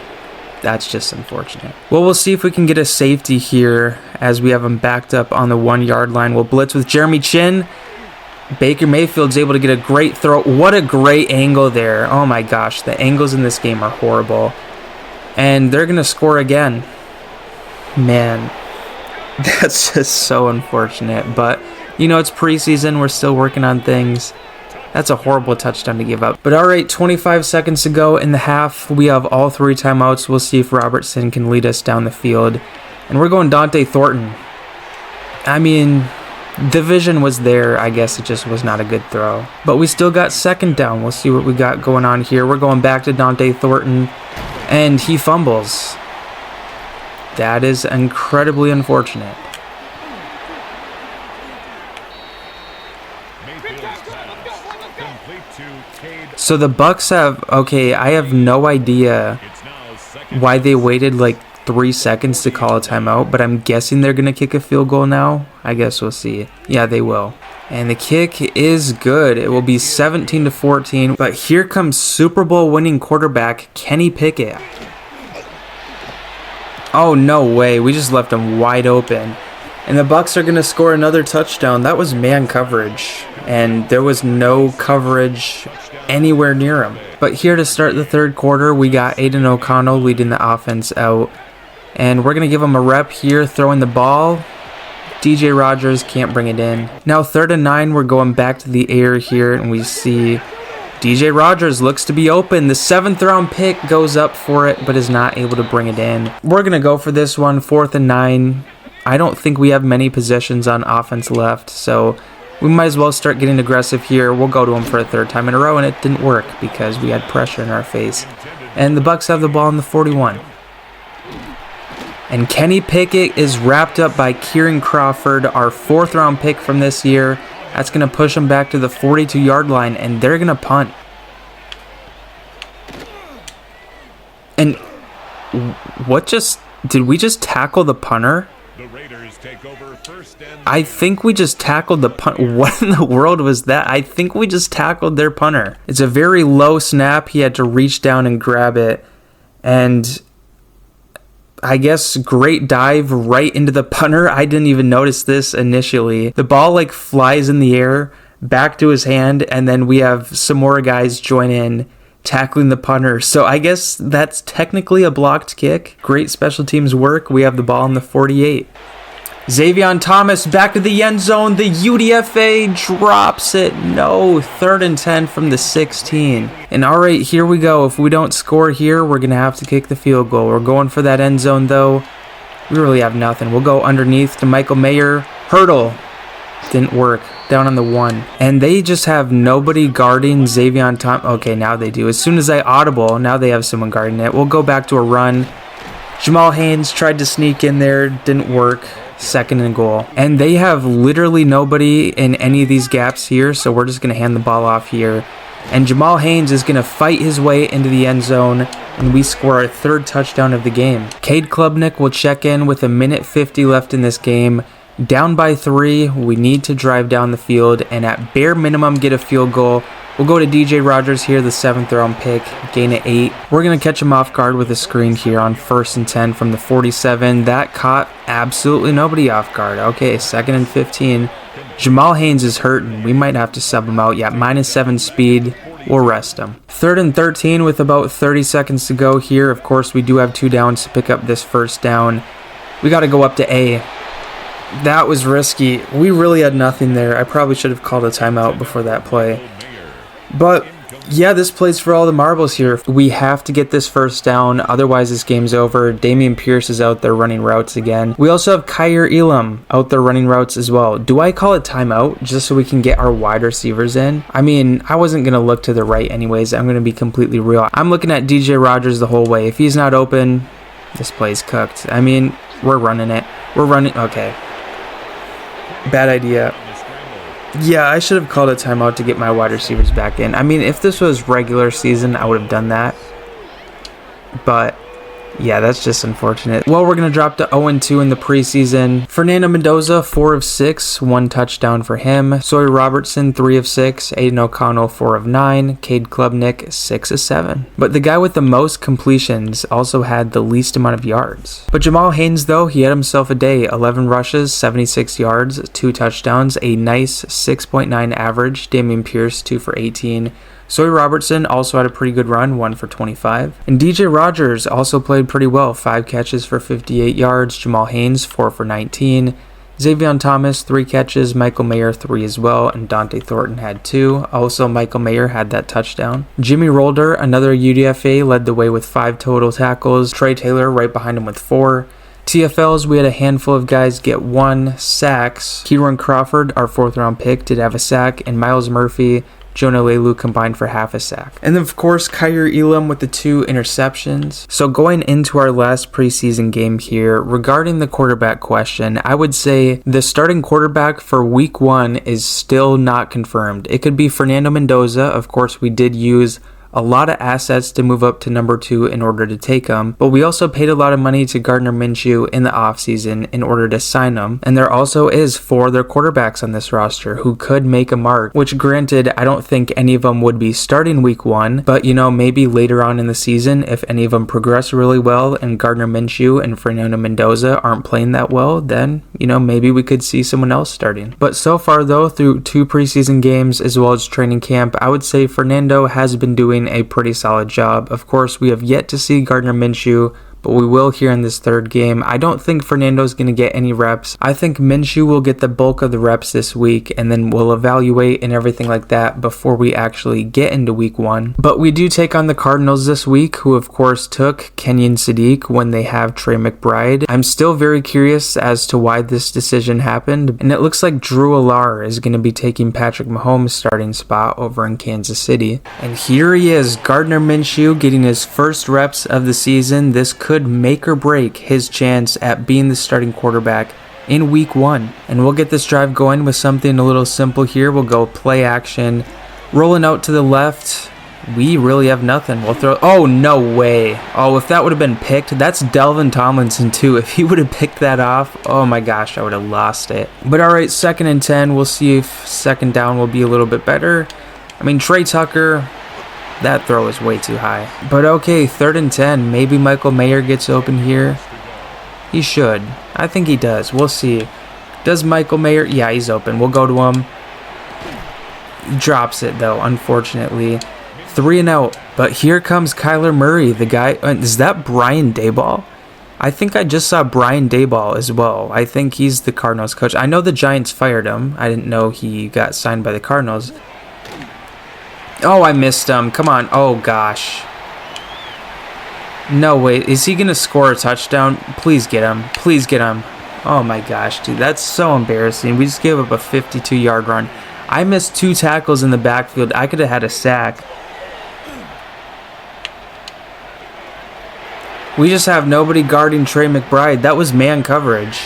[SPEAKER 1] That's just unfortunate. Well, we'll see if we can get a safety here as we have him backed up on the 1-yard line. We'll blitz with Jeremy Chin. Baker Mayfield's able to get a great throw. What a great angle there. Oh my gosh, the angles in this game are horrible. And they're going to score again. Man, that's just so unfortunate, but you know, it's preseason. We're still working on things. That's a horrible touchdown to give up. But all right, 25 seconds to go in the half. We have all 3 timeouts. We'll see if Robertson can lead us down the field. And we're going Dante Thornton. I mean, the vision was there. I guess it just was not a good throw. But we still got second down. We'll see what we got going on here. We're going back to Dante Thornton, and he fumbles. That is incredibly unfortunate. So the Bucks have, okay, I have no idea why they waited like 3 seconds to call a timeout, but I'm guessing they're going to kick a field goal now. I guess we'll see. Yeah, they will. And the kick is good. It will be 17-14, but here comes Super Bowl winning quarterback Kenny Pickett. Oh, no way. We just left him wide open. And the Bucks are going to score another touchdown. That was man coverage, and there was no coverage anywhere near him. But here to start the third quarter, we got Aiden O'Connell leading the offense out. And we're going to give him a rep here, throwing the ball. DJ Rogers can't bring it in. Now 3rd and 9, we're going back to the air here, and we see DJ Rogers looks to be open. The 7th round pick goes up for it, but is not able to bring it in. We're going to go for this one, 4th and 9. I don't think we have many possessions on offense left, so we might as well start getting aggressive here. We'll go to him for a 3rd time in a row, and it didn't work because we had pressure in our face. And the Bucks have the ball in the 41. And Kenny Pickett is wrapped up by Kieran Crawford, our 4th round pick from this year. That's going to push them back to the 42-yard line, and they're going to punt. And what just... Did we just tackle the punter?
[SPEAKER 2] The Raiders take over 1st and
[SPEAKER 1] I think we just tackled the punt. What in the world was that? I think we just tackled their punter. It's a very low snap. He had to reach down and grab it. And I guess great dive right into the punter. I didn't even notice this initially. The ball like flies in the air back to his hand, and then we have some more guys join in tackling the punter. So I guess that's technically a blocked kick. Great special teams work. We have the ball in the 48. Xavion Thomas back to the end zone. The UDFA drops it. No, 3rd and 10 from the 16. And all right, here we go. If we don't score here, we're going to have to kick the field goal. We're going for that end zone, though. We really have nothing. We'll go underneath to Michael Mayer. Hurdle. Didn't work. Down on the 1. And they just have nobody guarding Xavion Thomas. Okay, now they do. As soon as I audible, now they have someone guarding it. We'll go back to a run. Jamal Haynes tried to sneak in there. Didn't work. 2nd and goal. And they have literally nobody in any of these gaps here, so we're just going to hand the ball off here. And Jamal Haynes is going to fight his way into the end zone, and we score our 3rd touchdown of the game. Cade Klubnik will check in with 1:50 left in this game. Down by 3, we need to drive down the field and at bare minimum get a field goal. We'll go to DJ Rogers here, the 7th round pick, gain of 8. We're going to catch him off guard with a screen here on 1st and 10 from the 47. That caught absolutely nobody off guard. Okay, 2nd and 15. Jamal Haynes is hurting. We might have to sub him out. Yeah, -7 speed. We'll rest him. 3rd and 13 with about 30 seconds to go here. Of course, we do have 2 downs to pick up this 1st down. We got to go up to A. That was risky. We really had nothing there. I probably should have called a timeout before that play. But Yeah, this plays for all the marbles here. We have to get this first down, otherwise this game's over. Dameon Pierce is out there running routes again. We also have Kyer Elam out there running routes as well. Do I call it timeout just so we can get our wide receivers in? I mean, I wasn't going to look to the right anyways. I'm going to be completely real. I'm looking at DJ Rogers the whole way. If he's not open, this play's cooked. I mean, we're running it. We're running. Okay. Bad idea. Yeah, I should have called a timeout to get my wide receivers back in. I mean, if this was regular season, I would have done that. But yeah, that's just unfortunate. Well, we're going to drop to 0-2 in the preseason. Fernando Mendoza, 4 of 6, 1 touchdown for him. Sawyer Robertson, 3 of 6. Aiden O'Connell, 4 of 9. Cade Klubnik, 6 of 7. But the guy with the most completions also had the least amount of yards. But Jamal Haynes, though, he had himself a day. 11 rushes, 76 yards, 2 touchdowns, a nice 6.9 average. Dameon Pierce, 2 for 18. Sawyer Robertson also had a pretty good run, 1 for 25. And DJ Rogers also played pretty well, 5 catches for 58 yards. Jamal Haynes, 4 for 19. Xavion Thomas, 3 catches. Michael Mayer, 3 as well. And Dante Thornton had 2. Also, Michael Mayer had that touchdown. Jimmy Rolder, another UDFA, led the way with 5 total tackles. Trey Taylor right behind him with 4. TFLs, we had a handful of guys get 1 sacks. Kieran Crawford, our 4th round pick, did have a sack. And Miles Murphy, Jonah Lelu combined for half a sack. And then, of course, Kyer Elam with the 2 interceptions. So going into our last preseason game here, regarding the quarterback question, I would say the starting quarterback for week 1 is still not confirmed. It could be Fernando Mendoza. Of course, we did use a lot of assets to move up to number 2 in order to take him, but we also paid a lot of money to Gardner Minshew in the offseason in order to sign him, and there also is 4 other quarterbacks on this roster who could make a mark, which granted, I don't think any of them would be starting week 1, but you know, maybe later on in the season, if any of them progress really well and Gardner Minshew and Fernando Mendoza aren't playing that well, then, you know, maybe we could see someone else starting. But so far though, through 2 preseason games as well as training camp, I would say Fernando has been doing a pretty solid job. Of course, we have yet to see Gardner Minshew, but we will here in this 3rd game. I don't think Fernando's going to get any reps. I think Minshew will get the bulk of the reps this week, and then we'll evaluate and everything like that before we actually get into week 1. But we do take on the Cardinals this week, who of course took Kenyon Sadiq when they have Trey McBride. I'm still very curious as to why this decision happened, and it looks like Drew Allar is going to be taking Patrick Mahomes' starting spot over in Kansas City. And here he is, Gardner Minshew getting his first reps of the season. This could make or break his chance at being the starting quarterback in week 1. And we'll get this drive going with something a little simple here. We'll go play action, rolling out to the left. We really have nothing. We'll throw. Oh, no way. Oh, if that would have been picked, that's Delvin Tomlinson too. If he would have picked that off, oh my gosh, I would have lost it. But all right, 2nd and 10. We'll see if 2nd down will be a little bit better. I mean, Trey Tucker, that throw is way too high. But okay, 3rd and 10. Maybe Michael Mayer gets open here. He should. I think he does. We'll see. Does Michael Mayer? Yeah, he's open. We'll go to him. Drops it, though, unfortunately. 3 and out. But here comes Kyler Murray, the guy. Is that Brian Daboll? I think I just saw Brian Daboll as well. I think he's the Cardinals coach. I know the Giants fired him. I didn't know he got signed by the Cardinals. Oh, I missed him. Come on. Oh, gosh. No, wait. Is he going to score a touchdown? Please get him. Please get him. Oh, my gosh, dude. That's so embarrassing. We just gave up a 52-yard run. I missed 2 tackles in the backfield. I could have had a sack. We just have nobody guarding Trey McBride. That was man coverage.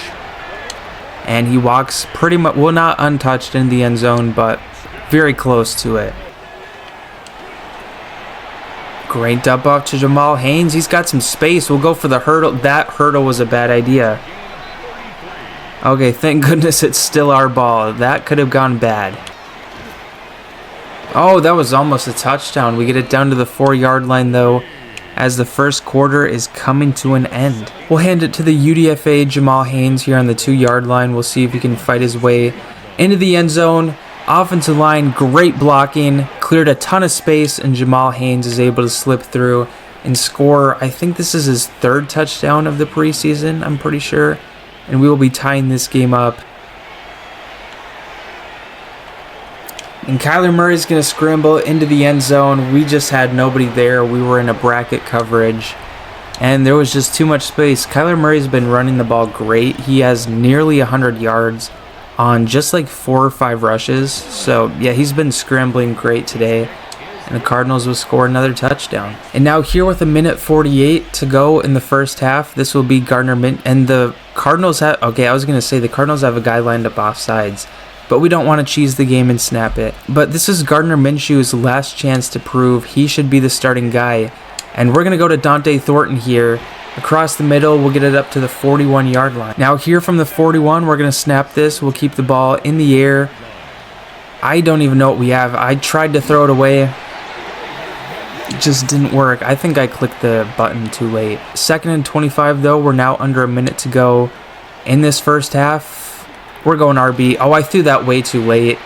[SPEAKER 1] And he walks pretty much, well, not untouched in the end zone, but very close to it. Great dump off to Jamal Haynes. He's got some space. We'll go for the hurdle. That hurdle was a bad idea. Okay, thank goodness it's still our ball. That could have gone bad. Oh, that was almost a touchdown. We get it down to the 4-yard line, though, as the first quarter is coming to an end. We'll hand it to the UDFA Jamal Haynes here on the 2-yard line. We'll see if he can fight his way into the end zone. Offensive line, great blocking, cleared a ton of space, and Jamal Haynes is able to slip through and score. I think this is his 3rd touchdown of the preseason, I'm pretty sure. And we will be tying this game up. And Kyler Murray's going to scramble into the end zone. We just had nobody there. We were in a bracket coverage, and there was just too much space. Kyler Murray's been running the ball great. He has nearly 100 yards on just like 4 or 5 rushes. So, yeah, he's been scrambling great today. And the Cardinals will score another touchdown. And now here with 1:48 to go in the first half, this will be Gardner Minshew. And the Cardinals have, okay, I was going to say the Cardinals have a guy lined up off sides, but we don't want to cheese the game and snap it. But this is Gardner Minshew's last chance to prove he should be the starting guy. And we're going to go to Dante Thornton here. Across the middle, we'll get it up to the 41-yard line. Now here from the 41, we're going to snap this. We'll keep the ball in the air. I don't even know what we have. I tried to throw it away. It just didn't work. I think I clicked the button too late. 2nd and 25 though. We're now under a minute to go in this first half. We're going RB. Oh, I threw that way too late.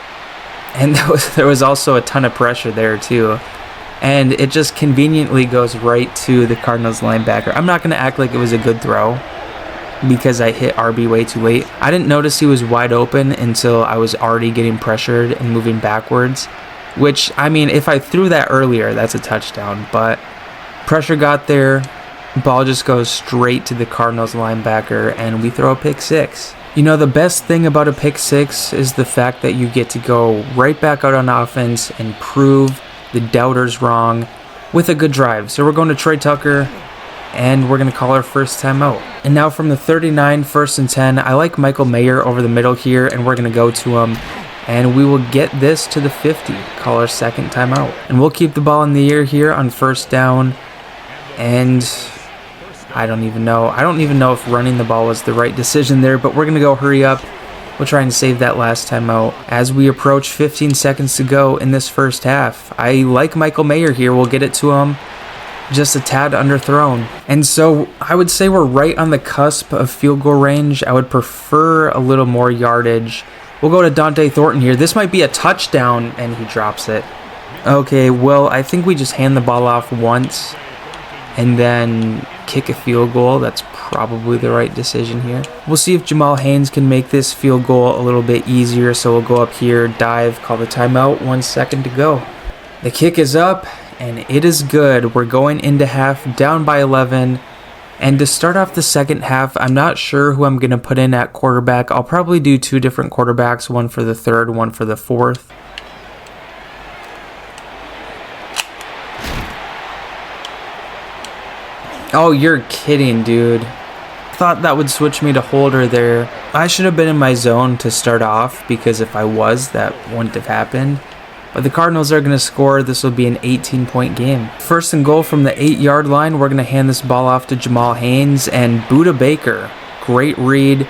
[SPEAKER 1] And there was also a ton of pressure there too. And it just conveniently goes right to the Cardinals linebacker. I'm not going to act like it was a good throw because I hit RB way too late. I didn't notice he was wide open until I was already getting pressured and moving backwards. Which, I mean, if I threw that earlier, that's a touchdown. But pressure got there. Ball just goes straight to the Cardinals linebacker, and we throw a pick 6. You know, the best thing about a pick 6 is the fact that you get to go right back out on offense and prove the doubters wrong with a good drive. So we're going to Trey Tucker, and we're going to call our first timeout. And now from the 39, 1st and 10, I like Michael Mayer over the middle here, and we're going to go to him. And we will get this to the 50, call our second timeout. And we'll keep the ball in the air here on 1st down. And I don't even know. I don't even know if running the ball was the right decision there, but we're going to go hurry up. We'll try and save that last timeout. As we approach 15 seconds to go in this first half, I like Michael Mayer here. We'll get it to him. Just a tad underthrown. And so I would say we're right on the cusp of field goal range. I would prefer a little more yardage. We'll go to Dante Thornton here. This might be a touchdown, and he drops it. Okay, well, I think we just hand the ball off once and then kick a field goal. That's probably the right decision here. We'll see if Jamal Haynes can make this field goal a little bit easier. So we'll go up here, dive, call the timeout, 1 second to go. The kick is up, and it is good. We're going into half, down by 11. And to start off the second half, I'm not sure who I'm going to put in at quarterback. I'll probably do 2 different quarterbacks, one for the 3rd, one for the 4th. Oh, you're kidding, dude. Thought that would switch me to holder there. I should have been in my zone to start off, because if I was, that wouldn't have happened. But the Cardinals are going to score. This will be an 18-point game. 1st and goal from the 8-yard line. We're going to hand this ball off to Jamal Haynes and Buda Baker. Great read.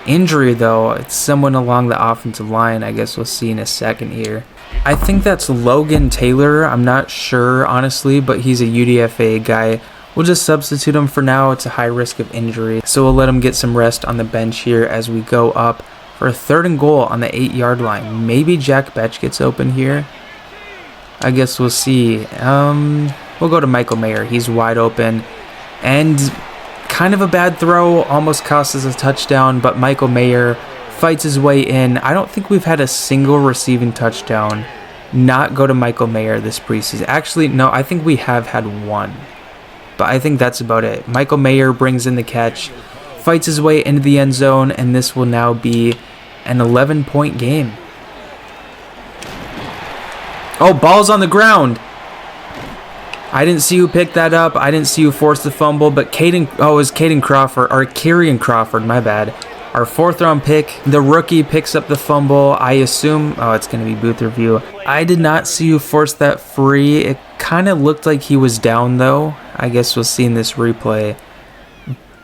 [SPEAKER 1] Injury, though. It's someone along the offensive line. I guess we'll see in a second here. I think that's Logan Taylor. I'm not sure, honestly, but he's a UDFA guy. We'll just substitute him for now. It's a high risk of injury. So we'll let him get some rest on the bench here as we go up for a 3rd and goal on the 8-yard line. Maybe Jack Betch gets open here. I guess we'll see. We'll go to Michael Mayer. He's wide open. And kind of a bad throw. Almost cost us a touchdown, but Michael Mayer fights his way in. I don't think we've had a single receiving touchdown not go to Michael Mayer this preseason. Actually, no, I think we have had one. But I think that's about it. Michael Mayer brings in the catch, fights his way into the end zone, and this will now be an 11-point game. Oh, ball's on the ground. I didn't see who picked that up. I didn't see who forced the fumble, but it was Caden Crawford, or Kerryon Crawford, my bad. Our 4th-round pick, the rookie picks up the fumble. I assume, it's going to be booth review. I did not see who forced that free. It kind of looked like he was down, though. I guess we'll see in this replay.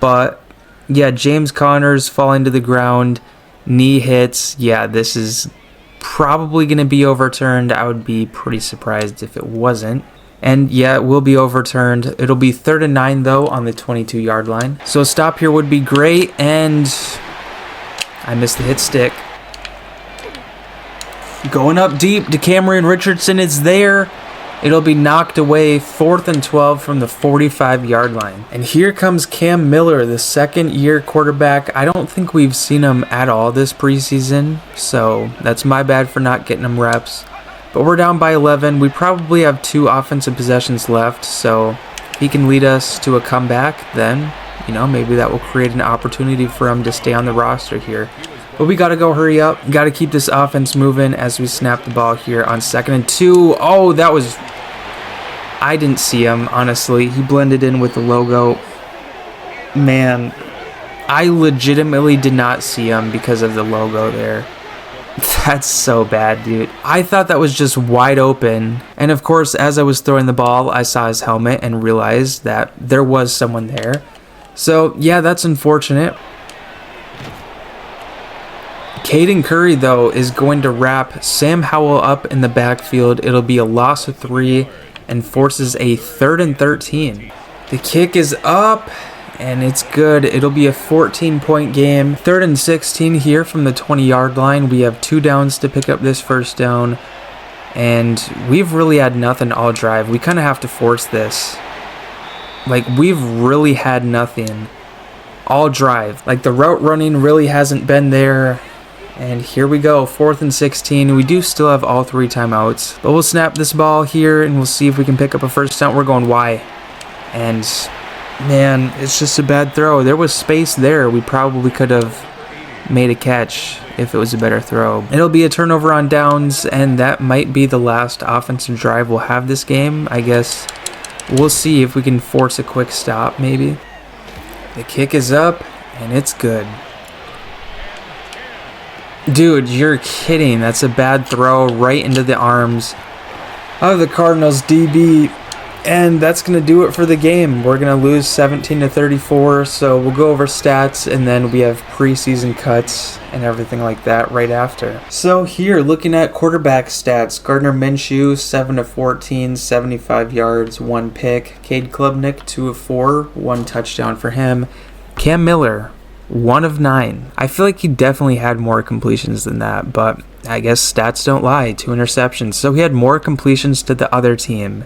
[SPEAKER 1] But yeah, James Connors falling to the ground, knee hits. Yeah, this is probably going to be overturned. I would be pretty surprised if it wasn't. And yeah, it will be overturned. It'll be 3rd and 9 though on the 22-yard line. So a stop here would be great, and I missed the hit stick. Going up deep, DeCamerion Richardson is there. It'll be knocked away, 4th and 12 from the 45-yard line. And here comes Cam Miller, the 2nd-year quarterback. I don't think we've seen him at all this preseason, so that's my bad for not getting him reps. But we're down by 11. We probably have 2 offensive possessions left, so if he can lead us to a comeback, then, you know, maybe that will create an opportunity for him to stay on the roster here. But we got to go hurry up. Got to keep this offense moving as we snap the ball here on 2nd and 2. Oh, that was... I didn't see him, honestly. He blended in with the logo. Man, I legitimately did not see him because of the logo there. That's so bad, dude. I thought that was just wide open. And of course, as I was throwing the ball, I saw his helmet and realized that there was someone there. So, yeah, that's unfortunate. Caden Curry, though, is going to wrap Sam Howell up in the backfield. It'll be a loss of 3 and forces a 3rd and 13. The kick is up, and it's good. It'll be a 14-point game. 3rd and 16 here from the 20-yard line. We have 2 downs to pick up this first down, and we've really had nothing all drive. We kind of have to force this. Like, we've really had nothing all drive. Like, the route running really hasn't been there. And here we go, 4th and 16. We do still have all 3 timeouts. But we'll snap this ball here, and we'll see if we can pick up a first down. We're going Y. And, man, it's just a bad throw. There was space there. We probably could have made a catch if it was a better throw. It'll be a turnover on downs, and that might be the last offensive drive we'll have this game. I guess we'll see if we can force a quick stop, maybe. The kick is up, and it's good. Dude, you're kidding. That's a bad throw right into the arms of the Cardinals DB. And that's going to do it for the game. We're going to lose 17-34. So we'll go over stats, and then we have preseason cuts and everything like that right after. So here, looking at quarterback stats, Gardner Minshew, 7-14, 75 yards, 1 pick. Cade Klubnik, 2 of 4, 1 touchdown for him. Cam Miller, 1 of 9. I feel like he definitely had more completions than that, but I guess stats don't lie. 2 interceptions. So he had more completions to the other team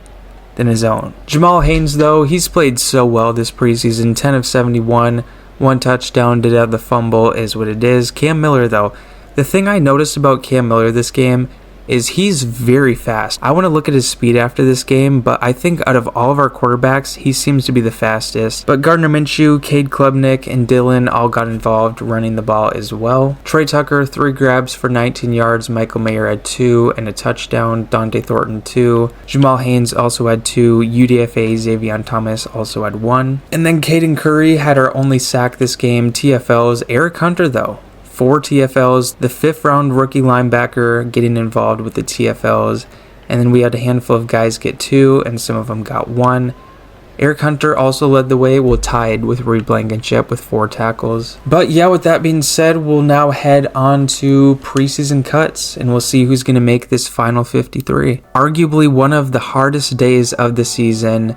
[SPEAKER 1] than his own. Jamal Haynes, though, he's played so well this preseason. 10 of 71, 1 touchdown, did have the fumble, is what it is. Cam Miller, though, the thing I noticed about Cam Miller this game is he's very fast. I want to look at his speed after this game, but I think out of all of our quarterbacks, he seems to be the fastest. But Gardner Minshew, Cade Klubnik, and Dylan all got involved running the ball as well. Trey Tucker, 3 grabs for 19 yards. Michael Mayer had 2 and a touchdown. Dante Thornton, 2. Jamal Haynes also had 2. UDFA Xavier Thomas also had 1. And then Caden Curry had our only sack this game. TFLs. Eric Hunter, though, 4 TFLs, the 5th round rookie linebacker getting involved with the TFLs, and then we had a handful of guys get 2, and some of them got 1. Eric Hunter also led the way, tied with Reed Blankenship with 4 tackles. But yeah, with that being said, we'll now head on to preseason cuts, and we'll see who's going to make this final 53. Arguably one of the hardest days of the season,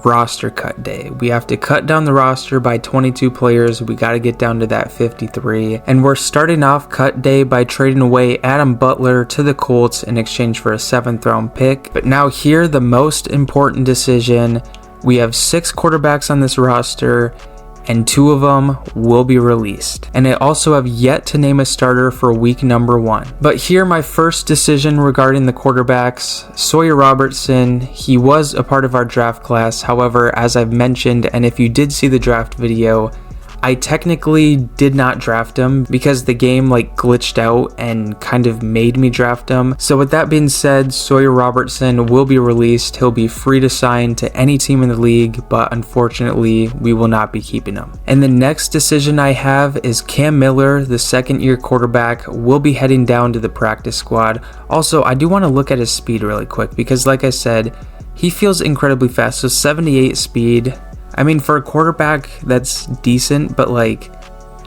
[SPEAKER 1] roster cut day. We have to cut down the roster by 22 players. We got to get down to that 53. And we're starting off cut day by trading away Adam Butler to the Colts in exchange for a 7th round pick. But now here, the most important decision. We have 6 quarterbacks on this roster, and 2 of them will be released. And I also have yet to name a starter for week number 1. But here, my first decision regarding the quarterbacks, Sawyer Robertson, he was a part of our draft class. However, as I've mentioned, and if you did see the draft video, I technically did not draft him because the game glitched out and kind of made me draft him. So with that being said, Sawyer Robertson will be released. He'll be free to sign to any team in the league, but unfortunately, we will not be keeping him. And the next decision I have is Cam Miller, the 2nd-year quarterback, will be heading down to the practice squad. Also, I do want to look at his speed really quick because like I said, he feels incredibly fast. So 78 speed. I mean, for a quarterback, that's decent, but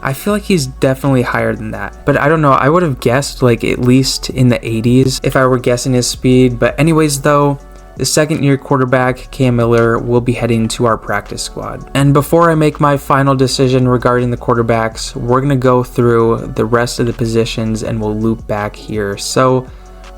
[SPEAKER 1] I feel like he's definitely higher than that. But I don't know, I would have guessed at least in the 80s if I were guessing his speed. But anyways, though, the 2nd-year quarterback, Cam Miller, will be heading to our practice squad. And before I make my final decision regarding the quarterbacks, we're going to go through the rest of the positions and we'll loop back here. So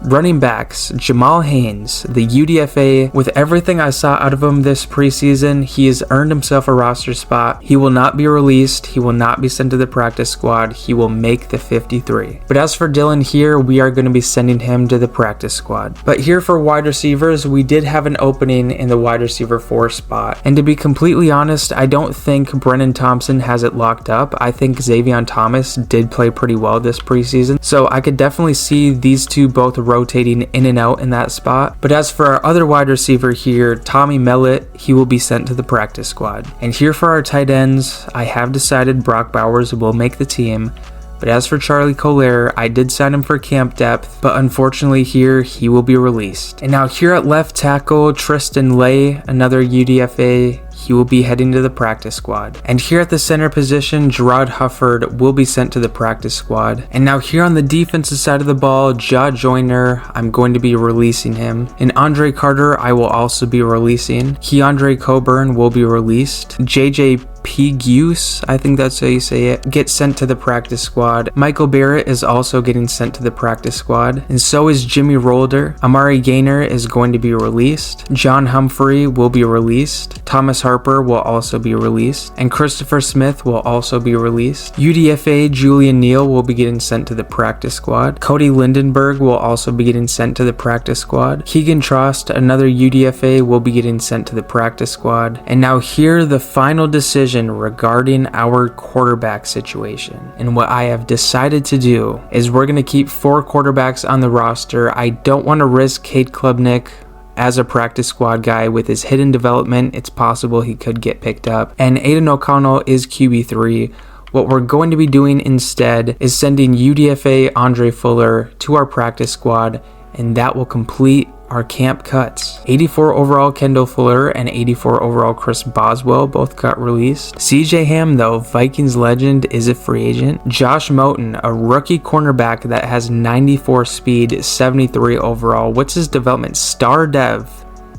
[SPEAKER 1] Running backs, Jamal Haynes, the UDFA. With everything I saw out of him this preseason, he has earned himself a roster spot. He will not be released. He will not be sent to the practice squad. He will make the 53. But as for Dylan here, we are going to be sending him to the practice squad. But here for wide receivers, we did have an opening in the wide receiver 4 spot. And to be completely honest, I don't think Brennan Thompson has it locked up. I think Xavion Thomas did play pretty well this preseason. So I could definitely see these two both rotating in and out in that spot. But as for our other wide receiver here, Tommy Mellett, he will be sent to the practice squad. And here for our tight ends, I have decided Brock Bowers will make the team. But as for Charlie Collier, I did sign him for camp depth, but unfortunately here, he will be released. And now here at left tackle, Tristan Lay, another UDFA, he will be heading to the practice squad. And here at the center position, Gerard Hufford will be sent to the practice squad. And now here on the defensive side of the ball, Ja Joyner, I'm going to be releasing him. And Andre Carter, I will also be releasing. Keandre Coburn will be released. JJ Pegues, I think that's how you say it, gets sent to the practice squad. Michael Barrett is also getting sent to the practice squad. And so is Jimmy Rolder. Amari Gaynor is going to be released. John Humphrey will be released. Thomas Harper will also be released. And Christopher Smith will also be released. UDFA Julian Neal will be getting sent to the practice squad. Cody Lindenberg will also be getting sent to the practice squad. Keegan Trost, another UDFA, will be getting sent to the practice squad. And now here the final decision regarding our quarterback situation. And what I have decided to do is we're going to keep 4 quarterbacks on the roster. I don't want to risk Cade Klubnik as a practice squad guy. With his hidden development, it's possible he could get picked up. And Aiden O'Connell is QB3. What we're going to be doing instead is sending UDFA Andre Fuller to our practice squad, and that will complete our camp cuts. 84 overall Kendall Fuller and 84 overall Chris Boswell both got released. CJ Ham, though, Vikings legend, is a free agent. Josh Moten, a rookie cornerback that has 94 speed, 73 overall. What's his development? Star Dev.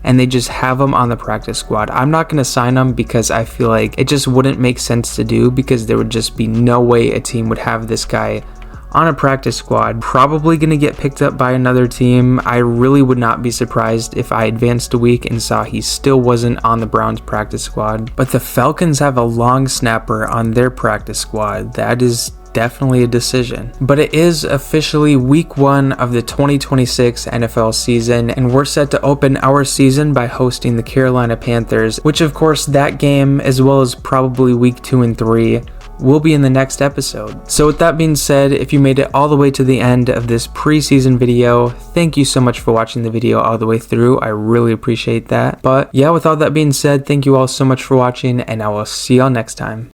[SPEAKER 1] And they just have him on the practice squad. I'm not going to sign him because I feel like it just wouldn't make sense to do, because there would just be no way a team would have this guy on a practice squad. Probably going to get picked up by another team. I really would not be surprised if I advanced a week and saw he still wasn't on the Browns practice squad. But the Falcons have a long snapper on their practice squad. That is definitely a decision. But it is officially week 1 of the 2026 NFL season, and we're set to open our season by hosting the Carolina Panthers, which of course that game, as well as probably week 2 and 3, will be in the next episode. So with that being said, if you made it all the way to the end of this preseason video, thank you so much for watching the video all the way through. I really appreciate that. But yeah, with all that being said, thank you all so much for watching, and I will see y'all next time.